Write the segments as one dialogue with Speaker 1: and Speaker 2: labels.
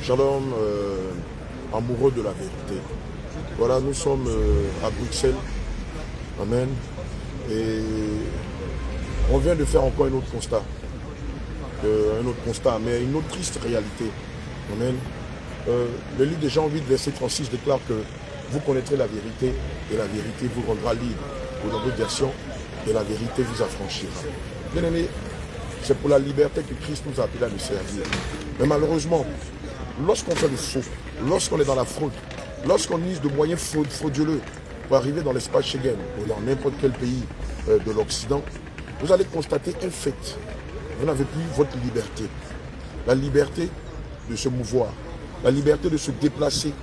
Speaker 1: Shalom, amoureux de la vérité. Voilà, nous sommes à Bruxelles. Amen. Et on vient de faire encore un autre constat. Mais une autre triste réalité. Amen. Le livre de Jean 8, verset 36 déclare que vous connaîtrez la vérité et la vérité vous rendra libre. Ou dans d'autres versions, et la vérité vous affranchira. Bien aimé, c'est pour la liberté que Christ nous a appelé à nous servir. Mais malheureusement, lorsqu'on fait le faux, lorsqu'on est dans la fraude, lorsqu'on utilise de moyens frauduleux pour arriver dans l'espace Schengen ou dans n'importe quel pays de l'Occident, vous allez constater un fait. Vous n'avez plus votre liberté. La liberté de se mouvoir, la liberté de se déplacer,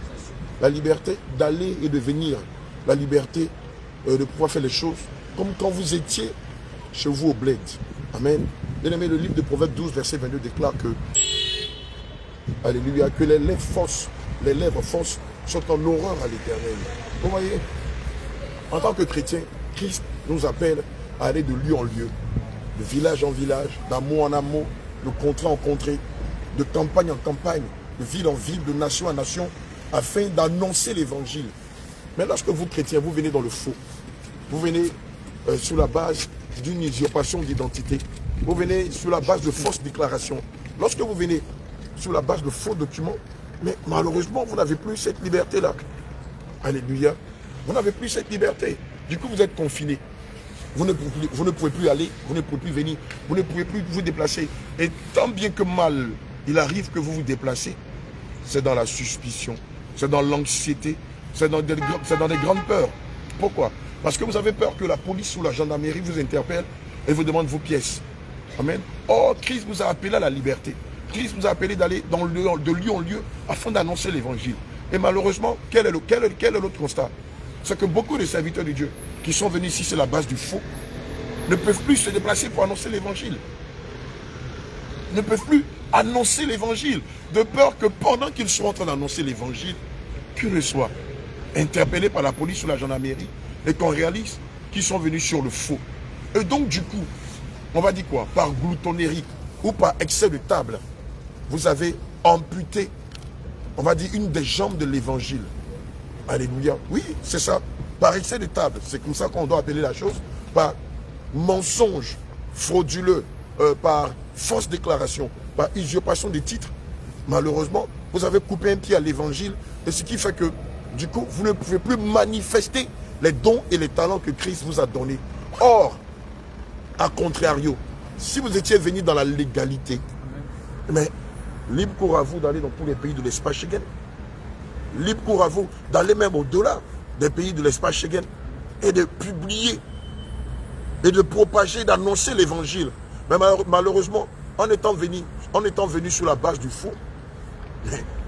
Speaker 1: la liberté d'aller et de venir, la liberté de pouvoir faire les choses comme quand vous étiez chez vous au bled. Amen. Bien aimé, le livre de Proverbes 12, verset 22 déclare que, alléluia, que les lèvres fausses sont en horreur à l'Éternel. Vous voyez, en tant que chrétien, Christ nous appelle à aller de lieu en lieu, de village en village, d'amour en amour, de contrée en contrée, de campagne en campagne, de ville en ville, de nation en nation, afin d'annoncer l'évangile. Mais lorsque vous, chrétiens, vous venez dans le faux, vous venez sur la base d'une usurpation d'identité, vous venez sur la base de fausses déclarations. Lorsque vous venez sur la base de faux documents, mais malheureusement, vous n'avez plus cette liberté-là. Alléluia. Vous n'avez plus cette liberté. Du coup, vous êtes confiné. Vous ne pouvez plus aller, vous ne pouvez plus venir, vous ne pouvez plus vous déplacer. Et tant bien que mal, il arrive que vous vous déplacez, c'est dans la suspicion, c'est dans l'anxiété, c'est dans des grandes peurs. Pourquoi? Parce que vous avez peur que la police ou la gendarmerie vous interpelle et vous demande vos pièces. Amen. Or, Christ vous a appelé à la liberté. Christ vous a appelé d'aller de lieu en lieu afin d'annoncer l'évangile. Et malheureusement, quel est l'autre constat? C'est que beaucoup de serviteurs de Dieu qui sont venus ici, c'est la base du faux, ne peuvent plus se déplacer pour annoncer l'évangile. Ne peuvent plus annoncer l'évangile, de peur que pendant qu'ils sont en train d'annoncer l'évangile, qu'ils soient interpellés par la police ou la gendarmerie et qu'on réalise qu'ils sont venus sur le faux. Et donc du coup, on va dire quoi? Par gloutonnerie ou par excès de table, vous avez amputé, on va dire, une des jambes de l'évangile. Alléluia. Oui, c'est ça. Par excès de table, c'est comme ça qu'on doit appeler la chose. Par mensonge frauduleux, par fausse déclaration, par usurpation des titres. Malheureusement, vous avez coupé un pied à l'évangile. Et ce qui fait que, du coup, vous ne pouvez plus manifester les dons et les talents que Christ vous a donnés. Or, à contrario, si vous étiez venu dans la légalité, mais libre cours à vous d'aller dans tous les pays de l'espace Schengen. Libre cours à vous d'aller même au-delà des pays de l'espace Schengen et de publier et de propager, d'annoncer l'évangile. Mais malheureusement, en étant venu sur la base du faux,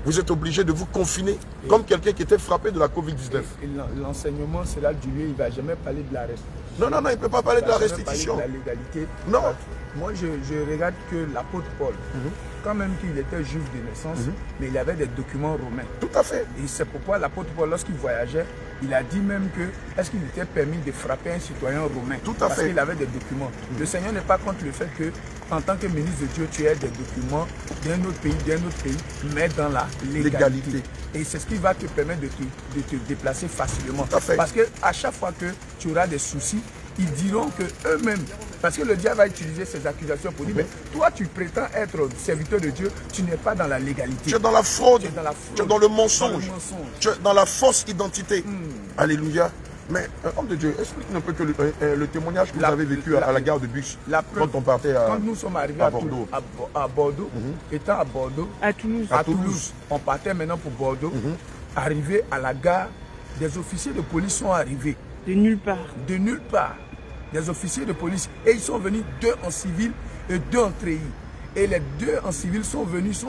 Speaker 1: vous êtes obligé de vous confiner comme quelqu'un qui était frappé de la Covid-19.
Speaker 2: L'enseignement, c'est là du lieu, il ne va jamais parler de la restitution.
Speaker 1: Non, il ne peut pas parler de la restitution.
Speaker 2: De la légalité.
Speaker 1: Non.
Speaker 2: Moi, je regarde que l'apôtre Paul, quand même qu'il était juif de naissance, mais il avait des documents romains.
Speaker 1: Tout à fait.
Speaker 2: Et c'est pourquoi l'apôtre Paul, lorsqu'il voyageait, il a dit même que est-ce qu'il était permis de frapper un citoyen romain?
Speaker 1: Tout à fait.
Speaker 2: Parce qu'il avait des documents. Le Seigneur n'est pas contre le fait que, en tant que ministre de Dieu, tu aies des documents d'un autre pays, mais dans la légalité. Et c'est ce qui va te permettre de te déplacer facilement.
Speaker 1: Tout à fait.
Speaker 2: Parce qu'à chaque fois que tu auras des soucis, ils diront que eux-mêmes, parce que le diable va utiliser ces accusations pour dire, mais toi tu prétends être serviteur de Dieu, tu n'es pas dans la légalité.
Speaker 1: Tu es dans la fraude,
Speaker 2: tu es
Speaker 1: dans le mensonge, tu es dans la fausse identité. Alléluia. Mais, homme de Dieu, explique-nous un peu que le témoignage que vous avez vécu à la gare de bus, quand on partait
Speaker 2: quand nous sommes arrivés à Bordeaux, étant à Bordeaux,
Speaker 3: à Toulouse,
Speaker 2: on partait maintenant pour Bordeaux, arrivé à la gare, des officiers de police sont arrivés.
Speaker 3: De nulle part.
Speaker 2: De nulle part. Des officiers de police. Et ils sont venus 2 en civil et 2 en treillis. Et les 2 en civil sont venus,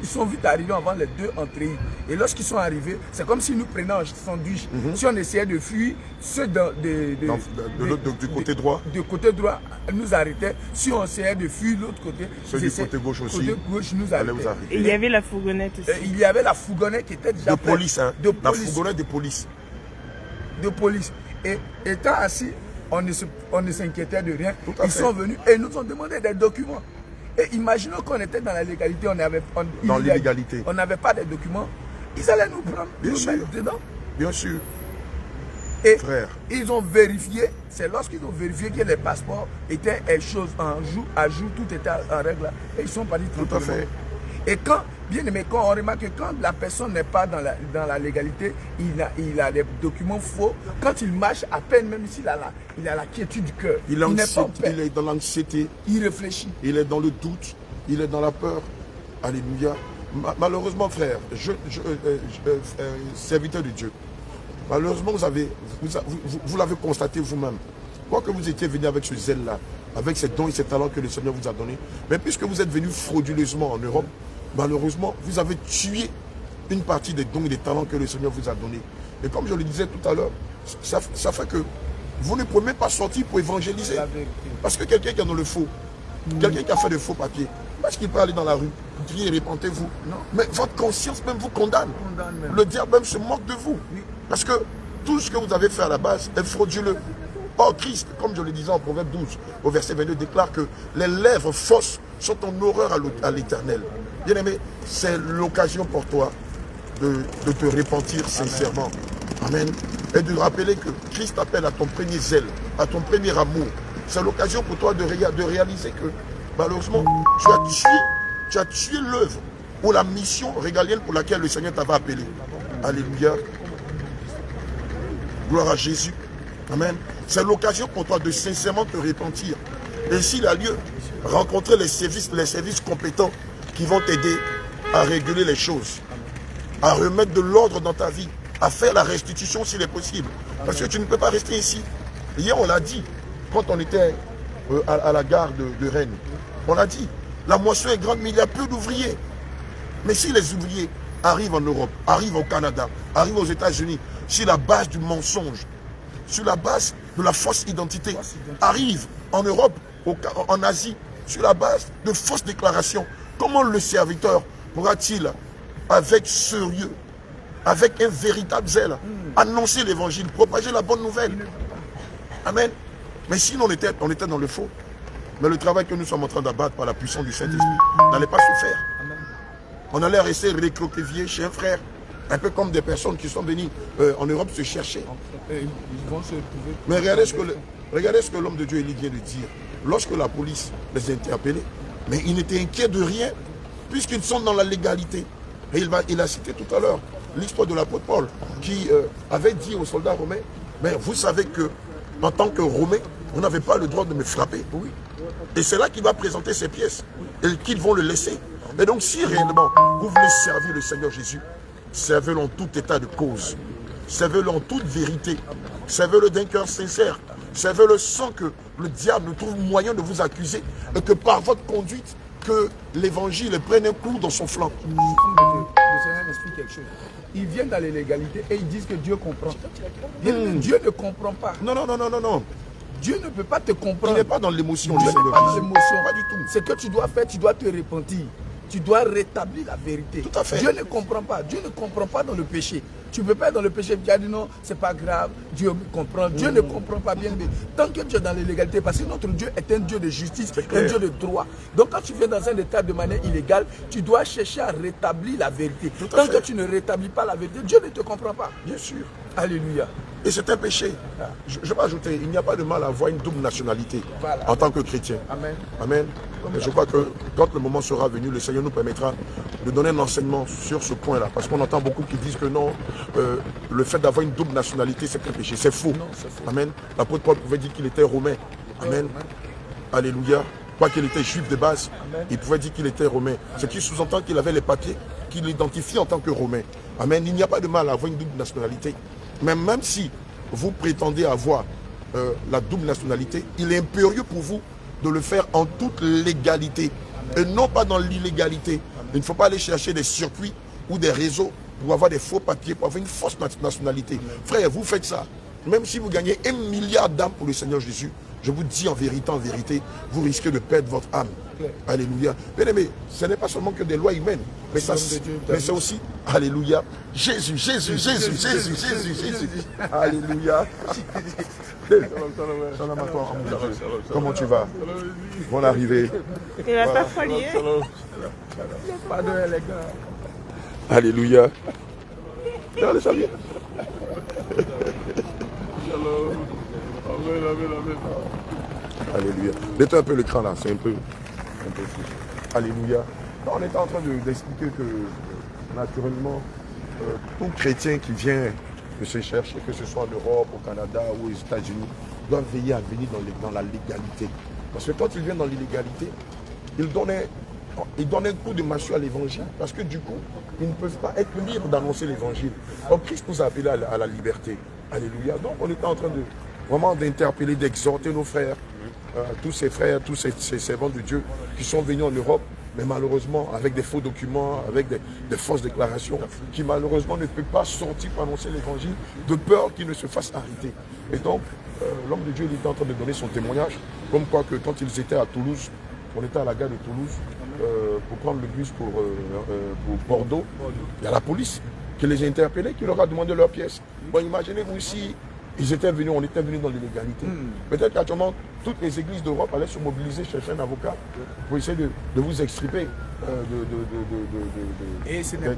Speaker 2: ils sont vite arrivés avant les 2 en treillis. Et lorsqu'ils sont arrivés, c'est comme si nous prenions un sandwich. Si on essayait de fuir, ceux
Speaker 1: du côté droit.
Speaker 2: Du côté droit nous arrêtaient. Si on essayait de fuir l'autre côté,
Speaker 1: ceux du côté gauche aussi.
Speaker 2: Côté gauche nous arrêtaient.
Speaker 3: Et il y avait la fourgonnette aussi.
Speaker 2: Il y avait la fourgonnette qui était déjà
Speaker 1: de police, hein.
Speaker 2: De police.
Speaker 1: La fourgonnette de police.
Speaker 2: De police. Et étant assis, on ne s'inquiétait de rien. Ils sont venus et nous ont demandé des documents. Et imaginons qu'on était dans la légalité,
Speaker 1: dans l'illégalité.
Speaker 2: On n'avait pas de documents. Ils allaient nous prendre,
Speaker 1: Bien
Speaker 2: nous
Speaker 1: sûr.
Speaker 2: mettre dedans.
Speaker 1: Bien sûr.
Speaker 2: Et
Speaker 1: Frère.
Speaker 2: ils ont vérifié, c'est lorsqu'ils ont vérifié que les passeports étaient choses à jour, tout était en règle. Et ils sont partis
Speaker 1: Tout à fait.
Speaker 2: Et quand, bien aimé, quand on remarque que quand la personne n'est pas dans la légalité, il a des documents faux. Quand il marche, à peine, même s'il a la quiétude du cœur, il n'est pas en paix.
Speaker 1: Il est dans l'anxiété.
Speaker 2: Il réfléchit.
Speaker 1: Il est dans le doute. Il est dans la peur. Alléluia. Malheureusement, frère, serviteur de Dieu, malheureusement, vous l'avez constaté vous-même. Quoi que vous étiez venu avec ce zèle-là, avec ces dons et ces talents que le Seigneur vous a donnés, mais puisque vous êtes venu frauduleusement en Europe, malheureusement, vous avez tué une partie des dons et des talents que le Seigneur vous a donnés. Et comme je le disais tout à l'heure, ça fait que vous ne pouvez même pas sortir pour évangéliser. Parce que quelqu'un qui est dans le faux, quelqu'un qui a fait de faux papiers, parce qu'il peut aller dans la rue, crier et répentez-vous. Mais votre conscience même vous condamne. Le diable même se moque de vous. Parce que tout ce que vous avez fait à la base est frauduleux. Or, Christ, comme je le disais en Proverbe 12, au verset 22, déclare que les lèvres fausses sont en horreur à l'Éternel. Bien-aimé, c'est l'occasion pour toi de te repentir sincèrement. Amen. Et de rappeler que Christ appelle à ton premier zèle, à ton premier amour. C'est l'occasion pour toi de réaliser que, malheureusement, tu as tué l'œuvre ou la mission régalienne pour laquelle le Seigneur t'avait appelé. Alléluia. Gloire à Jésus. Amen. C'est l'occasion pour toi de sincèrement te repentir. Et s'il a lieu, rencontrer les services compétents qui vont t'aider à réguler les choses, à remettre de l'ordre dans ta vie, à faire la restitution s'il est possible. Parce que tu ne peux pas rester ici. Hier, on l'a dit, quand on était à la gare de Rennes, on l'a dit, la moisson est grande, mais il y a peu d'ouvriers. Mais si les ouvriers arrivent en Europe, arrivent au Canada, arrivent aux États-Unis, sur la base du mensonge, sur la base de la fausse identité, arrivent en Europe, en Asie, sur la base de fausses déclarations, comment le serviteur pourra-t-il, avec sérieux, avec un véritable zèle, annoncer l'évangile, propager la bonne nouvelle? Amen. Mais sinon on était dans le faux. Mais le travail que nous sommes en train d'abattre par la puissance du Saint-Esprit n'allait pas se faire. On allait rester recroquevillé chez un frère, un peu comme des personnes qui sont venues en Europe se chercher. Mais regardez ce que l'homme de Dieu Élie vient de dire. Lorsque la police les a interpellés, mais ils n'étaient inquiets de rien, puisqu'ils sont dans la légalité. Et il a cité tout à l'heure l'histoire de l'apôtre Paul, qui avait dit aux soldats romains, mais vous savez que en tant que Romain, vous n'avez pas le droit de me frapper. Oui. Et c'est là qu'il va présenter ses pièces et qu'ils vont le laisser. Et donc si réellement vous voulez servir le Seigneur Jésus, servez-le en tout état de cause. Servez-le en toute vérité. Servez-le d'un cœur sincère. Servez-le sans que le diable ne trouve moyen de vous accuser et que par votre conduite, que l'évangile prenne un coup dans son flanc.
Speaker 2: Le Seigneur m'explique quelque chose. Ils viennent dans l'illégalité et ils disent que Dieu comprend. Dieu ne comprend pas.
Speaker 1: Non.
Speaker 2: Dieu ne peut pas te comprendre.
Speaker 1: Il n'est pas dans l'émotion.
Speaker 2: Dieu n'est pas dans l'émotion.
Speaker 1: Pas du tout.
Speaker 2: Ce que tu dois faire, tu dois te repentir. Tu dois rétablir la vérité.
Speaker 1: Tout à fait.
Speaker 2: Dieu ne comprend pas. Dieu ne comprend pas dans le péché. Tu ne peux pas être dans le péché et dire non, c'est pas grave, Dieu comprend. Dieu ne comprend pas bien. Mais tant que tu es dans l'illégalité, parce que notre Dieu est un Dieu de justice, un Dieu de droit. Donc quand tu viens dans un état de manière illégale, tu dois chercher à rétablir la vérité. Tant que tu ne rétablis pas la vérité, Dieu ne te comprend pas.
Speaker 1: Bien sûr.
Speaker 2: Alléluia.
Speaker 1: Et c'est un péché. Je vais ajouter, il n'y a pas de mal à avoir une double nationalité en tant que chrétien. Amen. Amen. Et je crois que quand le moment sera venu, le Seigneur nous permettra de donner un enseignement sur ce point-là. Parce qu'on entend beaucoup qui disent que non, le fait d'avoir une double nationalité, c'est un péché. C'est faux. Amen. L'apôtre Paul pouvait dire qu'il était romain. Amen. Alléluia. Quoi qu'il était juif de base, il pouvait dire qu'il était romain. Ce qui sous-entend qu'il avait les papiers qui l'identifient en tant que romain. Amen. Il n'y a pas de mal à avoir une double nationalité. Mais même si vous prétendez avoir la double nationalité, il est impérieux pour vous de le faire en toute légalité et non pas dans l'illégalité. Il ne faut pas aller chercher des circuits ou des réseaux pour avoir des faux papiers, pour avoir une fausse nationalité. Frère, vous faites ça. Même si vous gagnez 1 milliard d'âmes pour le Seigneur Jésus, je vous dis en vérité, vous risquez de perdre votre âme. Alléluia. Bien aimé, ce n'est pas seulement que des lois humaines, mais c'est aussi, alléluia, Jésus. Alléluia. Salam à toi, mon Dieu. Comment tu vas? Bonne arrivée.
Speaker 3: Il va pas fallier.
Speaker 2: Pas de les gars.
Speaker 1: Alléluia. Regardez ça bien. Alléluia. Mettez un peu l'écran là, c'est un peu fou. Alléluia. On est en train d'expliquer que naturellement, tout chrétien qui vient de se chercher, que ce soit en Europe, au Canada ou aux États-Unis, doit veiller à venir dans la légalité. Parce que quand il vient dans l'illégalité, il donne un coup de massue à l'évangile, parce que du coup, ils ne peuvent pas être libres d'annoncer l'évangile. Donc Christ nous a appelés à la liberté. Alléluia. Donc on est en train de vraiment d'interpeller, d'exhorter nos frères, tous ces frères, tous ces servants de Dieu qui sont venus en Europe, mais malheureusement avec des faux documents, avec des fausses déclarations, qui malheureusement ne peuvent pas sortir pour annoncer l'évangile de peur qu'ils ne se fassent arrêter. Et donc, l'homme de Dieu il était en train de donner son témoignage, comme quoi que quand ils étaient à Toulouse, on était à la gare de Toulouse, pour prendre le bus pour Bordeaux, il y a la police qui les a interpellés, qui leur a demandé leurs pièces. Bon, imaginez-vous ici, on était venus dans l'illégalité. Peut-être qu'actuellement, toutes les églises d'Europe allaient se mobiliser, chercher un avocat pour essayer de vous extirper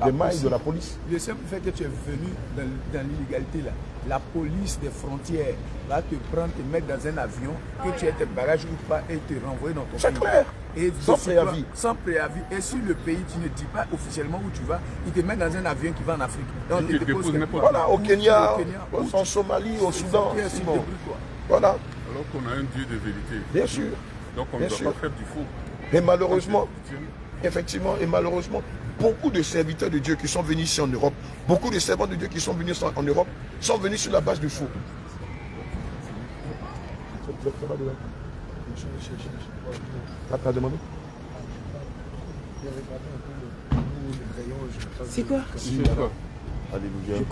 Speaker 1: des mailles de la police.
Speaker 2: Le simple fait que tu es venu dans l'illégalité, là, la police des frontières va te prendre, te mettre dans un avion, que tu aies tes bagages ou pas, et te renvoyer dans ton pays.
Speaker 1: C'est clair.
Speaker 2: Et
Speaker 1: sans préavis.
Speaker 2: Sans préavis. Et sur le pays, tu ne dis pas officiellement où tu vas, ils te mettent dans un avion qui va en Afrique. Donc,
Speaker 4: ils te déposent
Speaker 1: voilà, au Kenya, en Somalie, au Soudan. Voilà.
Speaker 4: Alors qu'on a un Dieu de vérité.
Speaker 1: Bien sûr.
Speaker 4: Donc on ne doit pas faire du faux.
Speaker 1: Et malheureusement, effectivement, beaucoup de serviteurs de Dieu qui sont venus ici en Europe, beaucoup de servants de Dieu qui sont venus en Europe, sont venus sur la base du faux. T'as demandé?
Speaker 3: C'est quoi?
Speaker 4: C'est quoi?
Speaker 1: Alléluia.